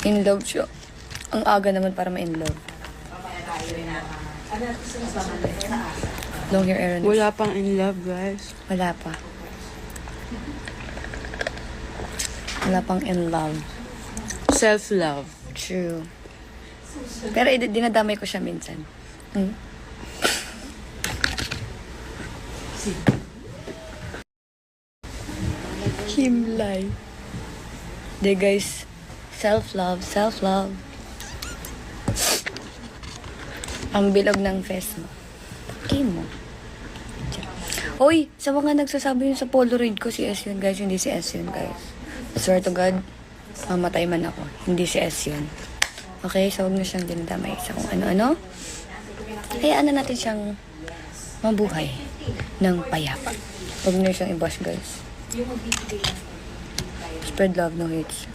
In love siya. Ang aga naman para ma-in love. Long hair Aaron. Wala pang in love, guys. Wala pa. Wala pang in love. Self-love. True. Pero dinadamay ko siya minsan. Hmm? Himlay. De guys, self-love, self-love. Ang bilog ng face mo. Paki mo. Hoy, sa mga nagsasabi yun sa Polaroid ko, si S yun guys, hindi si S yun guys. I swear to God, mamatay man ako. Hindi si S yun. Okay, so huwag na siyang dinadamay sa kung ano-ano. Hayaan na natin siyang mabuhay ng payapa. Huwag na siyang i-bash guys. Spread love, no hates.